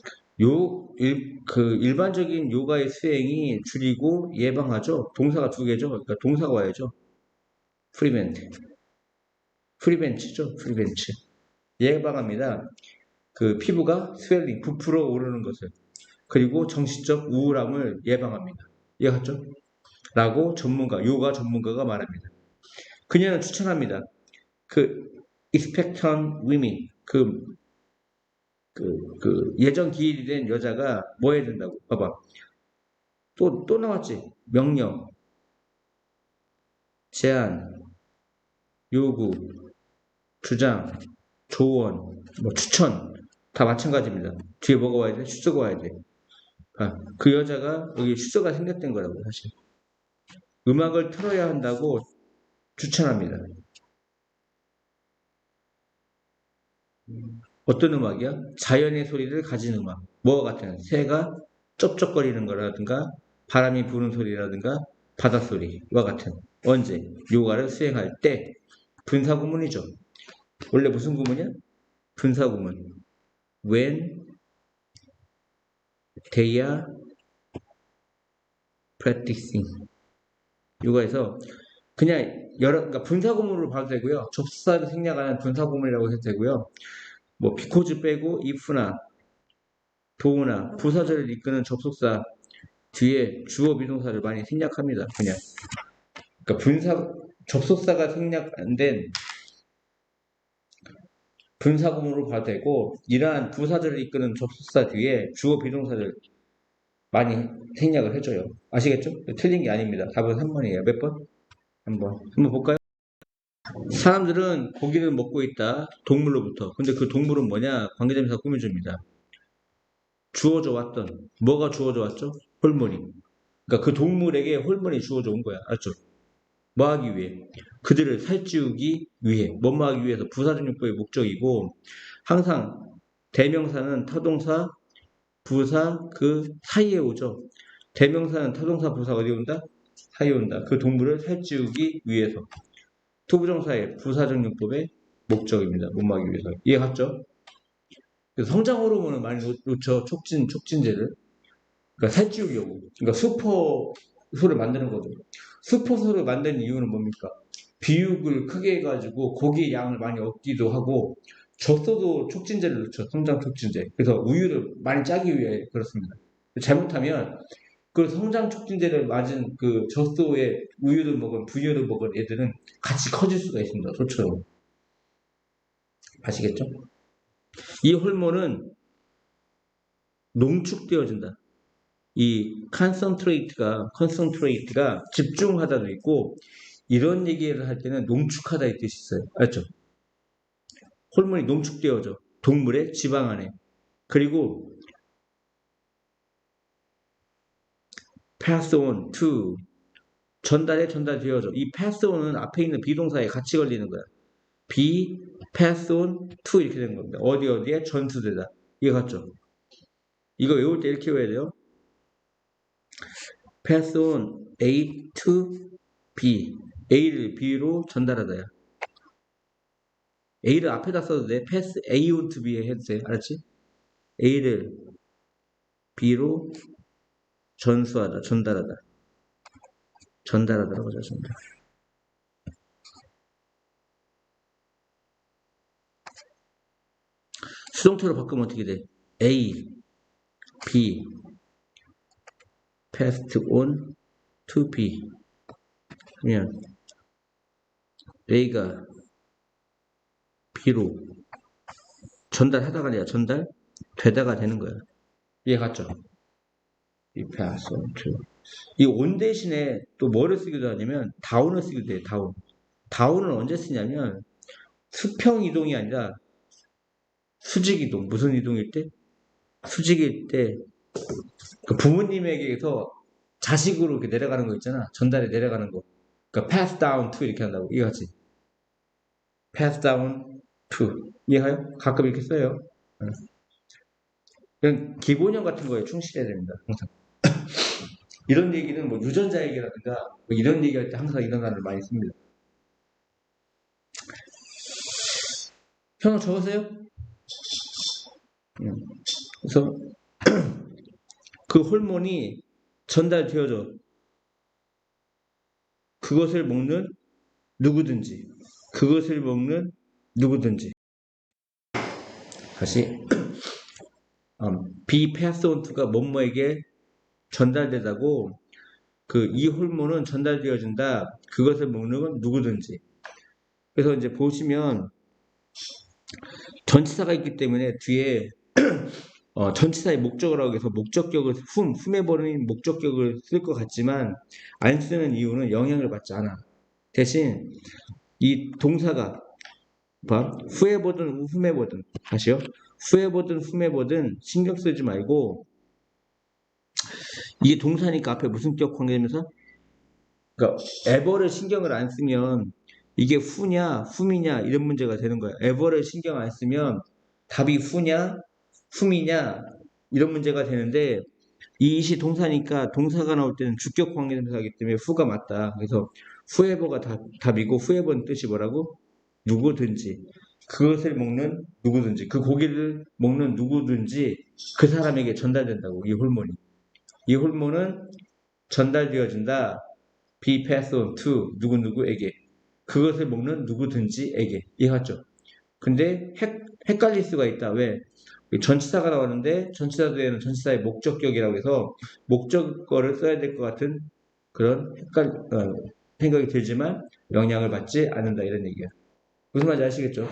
일반적인 요가의 수행이 줄이고 예방하죠. 동사가 두 개죠. 그러니까 동사가 와야죠. 프리벤트. 프리벤츠죠. 프리벤츠. 예방합니다. 그 피부가 스웰링, 부풀어 오르는 것을. 그리고 정신적 우울함을 예방합니다. 이해갔죠? 라고 요가 전문가가 말합니다. 그녀는 추천합니다. expectant women, 예정 기일이 된 여자가 뭐 해야 된다고? 봐봐. 또 나왔지? 명령, 제안, 요구, 주장, 조언, 뭐 추천 다 마찬가지입니다. 뒤에 뭐가 와야 돼? 슈저가 와야 돼. 그 여자가 여기 슈저가 생겼던 거라고 사실. 음악을 틀어야 한다고 추천합니다. 어떤 음악이야? 자연의 소리를 가진 음악. 뭐와 같은 새가 쩝쩝거리는 거라든가 바람이 부는 소리라든가 바닷소리와 같은. 언제? 요가를 수행할 때. 분사구문이죠. 원래 무슨 구문이야? 분사구문. When they are practicing. 요가에서 그냥 그러니까 분사구문으로 봐도 되고요. 접사를 생략하는 분사구문이라고 해도 되고요. 뭐 because 빼고 if나 do나 부사절을 이끄는 접속사 뒤에 주어 비동사를 많이 생략합니다. 그냥 그러니까 접속사가 생략 안 된 분사구문으로 봐도 되고 이러한 부사절을 이끄는 접속사 뒤에 주어 비동사를 많이 생략을 해줘요. 아시겠죠? 틀린 게 아닙니다. 답은 3번이에요. 몇 번? 한번 볼까요? 사람들은 고기를 먹고 있다. 동물로부터. 근데 그 동물은 뭐냐? 관계대명사 꾸며줍니다. 주어져 왔던. 뭐가 주어져 왔죠? 홀몬이. 그러니까 그 동물에게 홀몬이 주어져 온 거야. 알았죠? 뭐 하기 위해? 그들을 살찌우기 위해. 뭐뭐 하기 위해서 부사적용법의 목적이고 항상 대명사는 타동사, 부사 그 사이에 오죠. 대명사는 타동사, 부사 어디 온다? 사이에 온다. 그 동물을 살찌우기 위해서. 투부정사의 부사적용법의 목적입니다. 뭐뭐 하기 위해서. 이해갔죠? 성장 호르몬을 많이 놓쳐. 촉진제를. 그러니까 살찌우려고. 그러니까 슈퍼소를 만드는 거죠. 슈퍼소를 만드는 이유는 뭡니까? 비육을 크게 해가지고 고기의 양을 많이 얻기도 하고 젖소도 촉진제를 넣죠. 성장 촉진제. 그래서 우유를 많이 짜기 위해 그렇습니다. 잘못하면 그 성장 촉진제를 맞은 그 젖소에 우유를 먹은 부유를 먹은 애들은 같이 커질 수가 있습니다. 소처럼. 아시겠죠? 이 호르몬은 농축되어진다. 이 concentrate가 집중하다도 있고 이런 얘기를 할 때는 농축하다 이 뜻이 있어요. 알죠? 호르몬이 농축되어져. 동물의 지방 안에. 그리고 pass on to 전달되어져. 이 pass on은 앞에 있는 비동사에 같이 걸리는 거야. be pass on to 이렇게 되는 겁니다. 어디에 전수되다. 이거 같죠? 이거 외울 때 이렇게 외워야 돼요. pass on A to B. A를 B로 전달하다야. A를 앞에다 써도 돼. pass A on to B 해도 돼. 알았지? A를 B로 전달하다라고 하죠. 전달. 수동태로 바꾸면 어떻게 돼? A, B, passed on to B 하면 A가 B로 전달하다가 아니라 전달되다가 되는 거야. 이해갔죠? 이 pass on to. 이 on 대신에 또 뭐를 쓰기도 하냐면 down을 쓰기도 해. down은 언제 쓰냐면 수평 이동이 아니라 수직 이동. 무슨 이동일 때? 수직일 때 그 부모님에게서 자식으로 이렇게 내려가는 거 있잖아. 전달에 내려가는 거. 그러니까 pass down to 이렇게 한다고. 이해하지? pass down to. 이해해요? 가끔 이렇게 써요. 그냥 기본형 같은 거에 충실해야 됩니다. 항상. 이런 얘기는 뭐 유전자 얘기라든가 뭐 이런 얘기할 때 항상 이런 단어를 많이 씁니다. 현호 적으세요? 그래서 그 호르몬이 전달되어져. 그것을 먹는 누구든지. 다시 be passed on to가 뭐뭐에게 전달되다고 이 호르몬은 전달되어진다. 그것을 먹는 건 누구든지. 그래서 이제 보시면 전치사가 있기 때문에 뒤에 전치사의 목적어라고 해서 목적격을 훔해버리는 목적격을 쓸 것 같지만 안 쓰는 이유는 영향을 받지 않아. 대신 이 동사가 후해보든 훔해보든 다시요. 후해보든 훔해보든 신경 쓰지 말고 이게 동사니까 앞에 무슨 격 관계되면서 그러니까 에버를 신경을 안 쓰면 이게 후냐 훔이냐 이런 문제가 되는 거야. 에버를 신경 안 쓰면 답이 후냐 훔이냐 이런 문제가 되는데 이 이시 동사니까 동사가 나올 때는 주격 관계대명사이기 때문에 후가 맞다. 그래서 후에버가 답이고 후에버는 뜻이 뭐라고? 누구든지 그것을 먹는 누구든지 그 고기를 먹는 누구든지 그 사람에게 전달된다고 이 호르몬이. 이 호르몬은 전달되어진다. be passed on to 누구누구에게 그것을 먹는 누구든지에게 이해하죠? 근데 헷갈릴 수가 있다. 왜? 전치사가 나오는데 전치사도에는 전치사의 목적격이라고 해서 목적어를 써야 될 것 같은 그런 생각이 들지만 영향을 받지 않는다 이런 얘기야. 무슨 말인지 아시겠죠?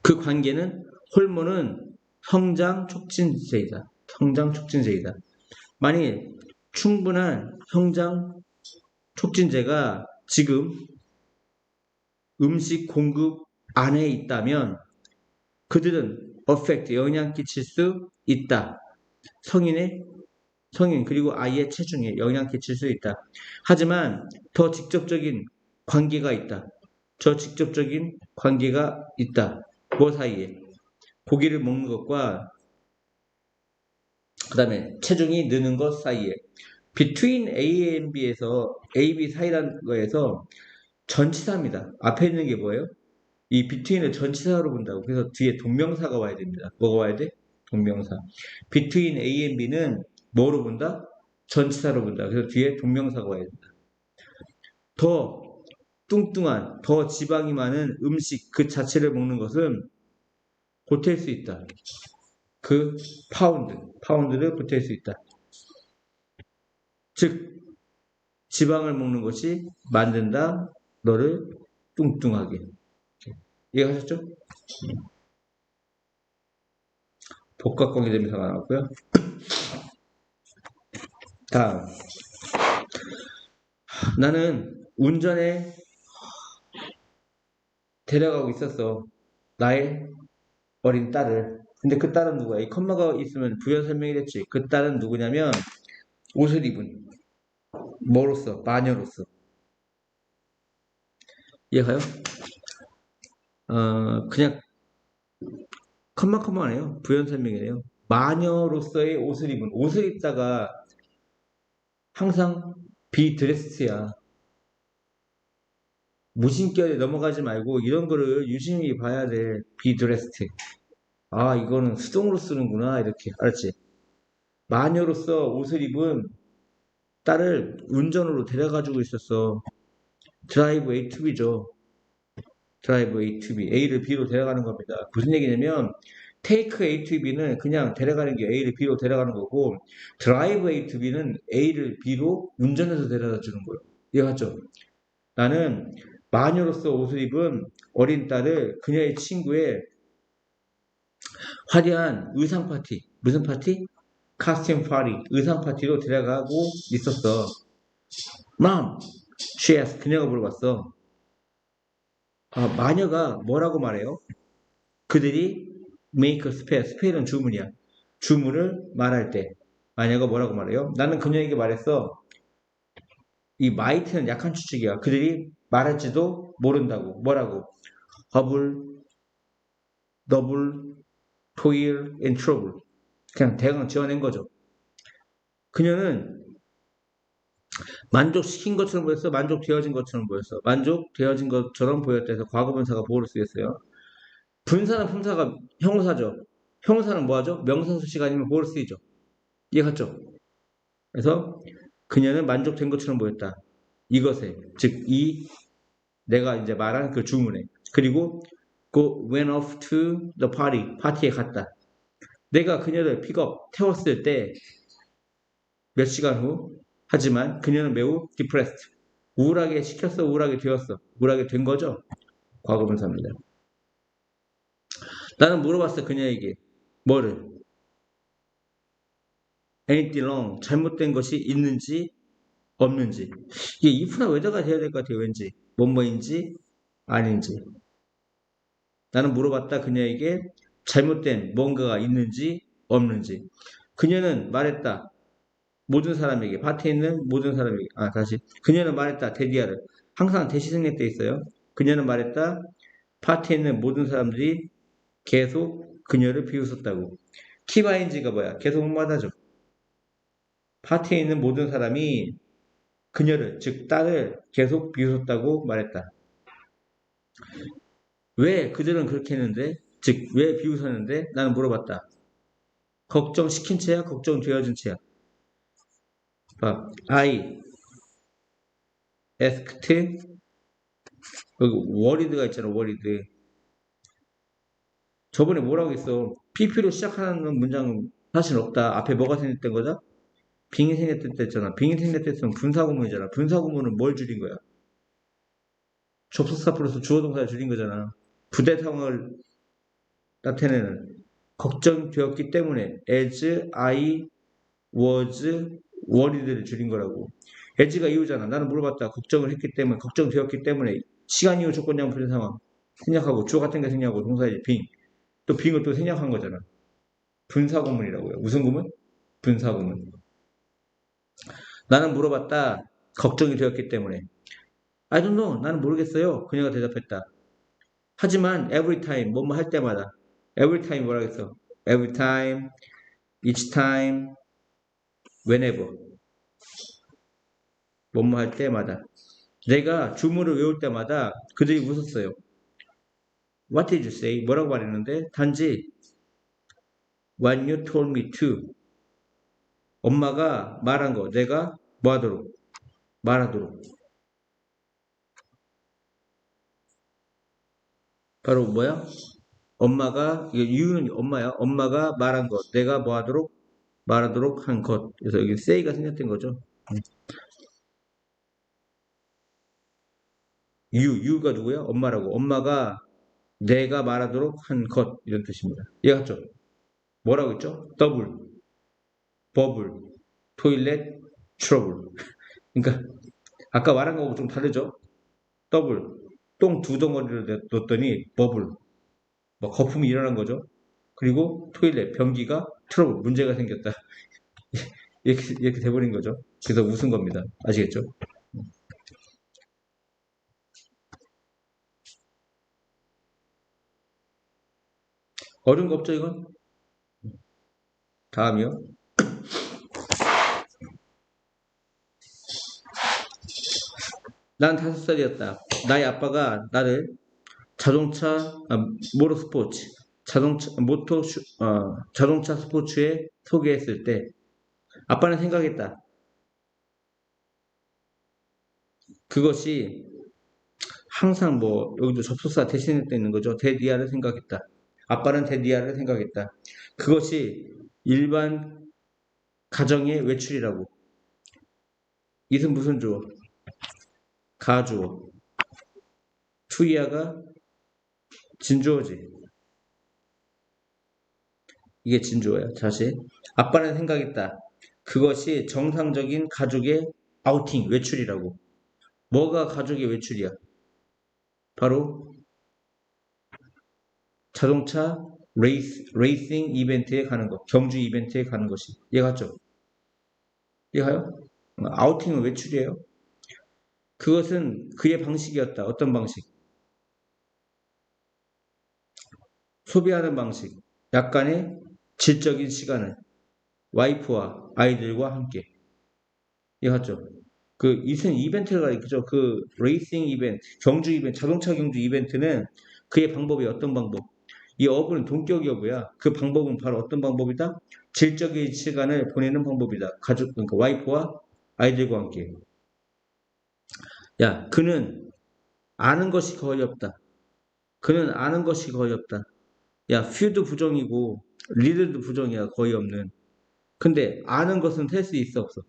그 관계는 호르몬은 성장 촉진제이다. 성장 촉진제이다. 만일 충분한 성장 촉진제가 지금 음식 공급 안에 있다면 그들은 affect 영향 끼칠 수 있다. 성인 그리고 아이의 체중에 영향 끼칠 수 있다. 하지만 더 직접적인 관계가 있다. 저 직접적인 관계가 있다. 뭐 사이에? 고기를 먹는 것과 그 다음에 체중이 느는 것 사이에. between A and B에서 A, B 사이라는 거에서 전치사입니다. 앞에 있는 게 뭐예요? 이 between을 전치사로 본다고. 그래서 뒤에 동명사가 와야 됩니다. 뭐가 와야 돼? 동명사. between A and B는 뭐로 본다? 전치사로 본다. 그래서 뒤에 동명사가 와야 된다. 더 뚱뚱한, 더 지방이 많은 음식 그 자체를 먹는 것은 보탤 수 있다. 그 파운드를 보탤 수 있다. 즉 지방을 먹는 것이 만든다. 너를 뚱뚱하게. 이해하셨죠? 복합관계대명사가 나왔고요. 다음. 나는 운전에 데려가고 있었어. 나의 어린 딸을. 근데 그 딸은 누구야? 이 컴마가 있으면 부연 설명이 됐지. 그 딸은 누구냐면 옷을 입은 뭐로서? 마녀로서. 이해가요? 그냥 컴마컴마네요. 부연 설명이네요. 마녀로서의 옷을 입다가 항상 비드레스야. 무심결에 넘어가지 말고 이런 거를 유심히 봐야 돼. 비드레스트. 아, 이거는 수동으로 쓰는구나. 이렇게. 알았지? 마녀로서 옷을 입은 딸을 운전으로 데려가지고 있었어. 드라이브 A to B죠. 드라이브 A to B. A를 B로 데려가는 겁니다. 무슨 얘기냐면 take A to B는 그냥 데려가는 게 A를 B로 데려가는 거고 드라이브 A to B는 A를 B로 운전해서 데려다 주는 거예요. 이해하죠? 나는 마녀로서 옷을 입은 어린 딸을 그녀의 친구의 화려한 의상 파티, 무슨 파티? 카스튬 파티, 의상 파티로 데려가고 있었어. Mom, she asked. 그녀가 물어봤어. 마녀가 뭐라고 말해요? 그들이 make a spell, spell은 주문이야. 주문을 말할 때 마녀가 뭐라고 말해요? 나는 그녀에게 말했어. 이 might는 약한 추측이야. 그들이 말할지도 모른다고. 뭐라고? 허블, 더블, toil, and trouble. 그냥 대강 지어낸 거죠. 그녀는 만족시킨 것처럼 보였어? 만족되어진 것처럼 보였어? 만족되어진 것처럼 보였다 해서 과거분사가 보호를 쓰겠어요. 분사는 품사가 형용사죠. 형용사는 뭐하죠? 명사수식 아니면 보호를 쓰이죠. 이해갔죠? 그래서 그녀는 만족된 것처럼 보였다. 이것에 즉 내가 이제 말한 그 주문에 그리고 went off to the party 파티에 갔다. 내가 그녀를 픽업, 태웠을 때 몇 시간 후, 하지만 그녀는 매우 depressed. 우울하게 시켰어, 우울하게 되었어. 우울하게 된 거죠? 과거분사입니다. 나는 물어봤어, 그녀에게. 뭐를? anything wrong, 잘못된 것이 있는지, 없는지. 이게 if나 whether가 돼야 될 것 같아요, 왠지. 뭐뭐인지, 아닌지. 나는 물어봤다, 그녀에게 잘못된 뭔가가 있는지, 없는지. 그녀는 말했다. 모든 사람에게, 밭에 있는 모든 사람에게, 다시. 그녀는 말했다, 데디아를. 항상 대시 생략돼 있어요. 그녀는 말했다, 밭에 있는 모든 사람들이 계속 그녀를 비웃었다고. 키바인지가 뭐야? 계속 못마다죠. 밭에 있는 모든 사람이 그녀를, 즉 딸을 계속 비웃었다고 말했다. 왜 그들은 그렇게 했는데? 즉, 왜 비웃었는데? 나는 물어봤다. 걱정시킨 채야? 걱정되어진 채야? I asked, 여기 worried가 있잖아, worried. 저번에 뭐라고 했어? PP로 시작하는 문장은 사실 없다. 앞에 뭐가 생겼던 거죠? 빙이 생겼을 때 했잖아. 빙이 생겼을 때는 분사구문이잖아. 분사구문은 뭘 줄인 거야? 접속사 플러스 주어 동사를 줄인 거잖아. 부대 상황을 나타내는 걱정되었기 때문에 as I was worried를 줄인 거라고. as가 이유잖아. 나는 물어봤다. 걱정을 했기 때문에 걱정되었기 때문에 시간 이후 조건량 부대 상황 생략하고 주어 같은 게 생략하고 동사의 빙. 또 빙을 또 생략한 거잖아. 분사구문이라고요. 무슨 구문? 분사구문. 나는 물어봤다. 걱정이 되었기 때문에. I don't know. 나는 모르겠어요. 그녀가 대답했다. 하지만 every time, 뭐뭐 할 때마다. every time 뭐라 했어? every time, each time, whenever. 뭐뭐 할 때마다. 내가 주문을 외울 때마다 그들이 웃었어요. What did you say? 뭐라고 말했는데 단지 when you told me to. 엄마가 말한 거 내가 뭐 하도록? 말하도록. 바로 뭐야? 엄마가 you는 엄마야. 엄마가 말한 것 내가 뭐 하도록? 말하도록 한 것. 그래서 여기 say가 생략된 거죠. you가 누구야? 엄마라고. 엄마가 내가 말하도록 한 것. 이런 뜻입니다. 이해갔죠? 뭐라고 했죠? 더블, 버블, 토일렛, 트러블. 그러니까 아까 말한 거하고 좀 다르죠? 더블, 똥 두 덩어리를 넣었더니 버블, 뭐 거품이 일어난 거죠. 그리고 토일렛, 변기가 트러블, 문제가 생겼다. 이렇게 돼버린 거죠. 그래서 웃은 겁니다. 아시겠죠? 어려운 거 없죠, 이건? 다음이요. 난 5살이었다. 나의 아빠가 나를 자동차, 모터스포츠, 자동차 스포츠에 소개했을 때 아빠는 생각했다. 그것이 항상 뭐 여기도 접속사 대신에 또 있는 거죠. 데디아를 생각했다. 아빠는 데디아를 생각했다. 그것이 일반 가정의 외출이라고. 이은 무슨 주어? 가주어. 투이아가 진주어지. 이게 진주어야. 다시. 아빠는 생각했다. 그것이 정상적인 가족의 아우팅, 외출이라고. 뭐가 가족의 외출이야? 바로 자동차 레이싱 이벤트에 가는 것, 경주 이벤트에 가는 것이. 이해갔죠? 이해가요? 아우팅은 외출이에요. 그것은 그의 방식이었다. 어떤 방식? 소비하는 방식. 약간의 질적인 시간을 와이프와 아이들과 함께. 이해갔죠? 그 이슨 이벤트가 있죠. 그 레이싱 이벤트, 경주 이벤트, 자동차 경주 이벤트는 그의 방법이 어떤 방법? 이 어부는 동격이어부야. 그 방법은 바로 어떤 방법이다? 질적인 시간을 보내는 방법이다. 가족, 그러니까 와이프와 아이들과 함께. 야, 그는 아는 것이 거의 없다. 그는 아는 것이 거의 없다. 야, few도 부정이고 little도 부정이야. 거의 없는. 근데 아는 것은 셀 수 있어 없어?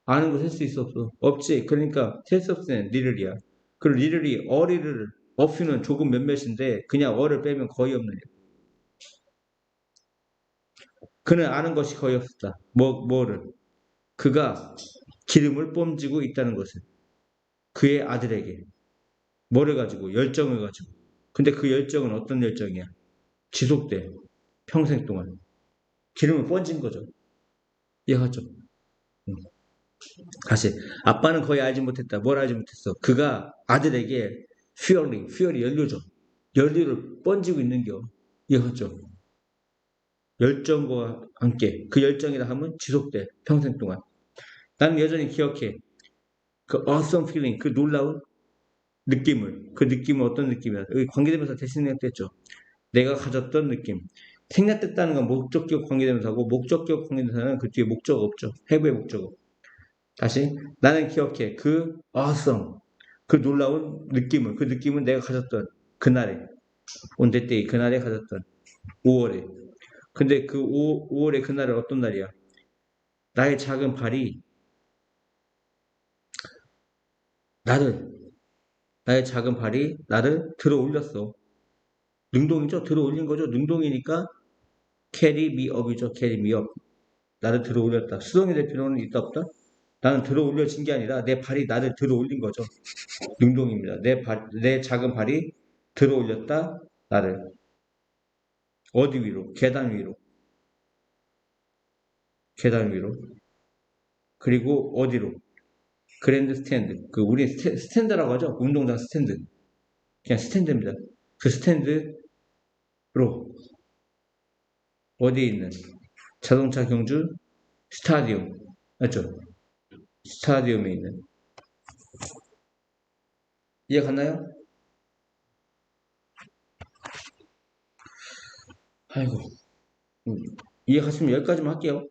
아는 거 셀 수 있어 없어? 없지. 그러니까 셀 수 없으면 little이야. 그리고 little이 어리를 a few는 조금 몇몇인데 그냥 어를 빼면 거의 없는 애. 그는 아는 것이 거의 없었다. 뭐를? 그가 기름을 뽐지고 있다는 것을. 그의 아들에게. 뭐를 가지고? 열정을 가지고. 근데 그 열정은 어떤 열정이야? 지속돼. 평생 동안. 기름을 얹은 거죠. 이해하죠? 음. 다시. 아빠는 거의 알지 못했다. 뭘 알지 못했어? 그가 아들에게 fuel이 연료죠. 연료를 얹고 있는겨. 이해하죠? 열정과 함께. 그 열정이라 하면 지속돼. 평생 동안. 나는 여전히 기억해. 그 awesome feeling, 그 놀라운 느낌을. 그 느낌은 어떤 느낌이야? 여기 관계대명사 대신 생략됐죠. 내가 가졌던 느낌. 생략됐다는 건 목적격 관계대명사고 목적격 관계대명사는 그 뒤에 목적 없죠. 해부의 목적. 다시 나는 기억해. 그 awesome, 그 놀라운 느낌을. 그 느낌은 내가 가졌던 그날에 on that day, 그날에 가졌던 5월에. 근데 그 5월의 그날은 어떤 날이야? 나의 작은 발이 나를 나의 작은 발이 나를 들어 올렸어. 능동이죠? 들어 올린 거죠? 능동이니까 carry me up이죠. carry me up. 나를 들어 올렸다. 수동이 될 필요는 있다 없다? 나는 들어 올려진 게 아니라 내 발이 나를 들어 올린 거죠. 능동입니다. 내 작은 발이 들어 올렸다. 나를. 어디 위로? 계단 위로. 계단 위로. 그리고 어디로? 그랜드 스탠드. 그 우리 스탠드라고 하죠. 운동장 스탠드. 그냥 스탠드입니다. 그 스탠드로 어디에 있는 자동차 경주 스타디움. 맞죠? 스타디움에 있는. 이해 갔나요? 아이고. 이해 갔으면 여기까지만 할게요.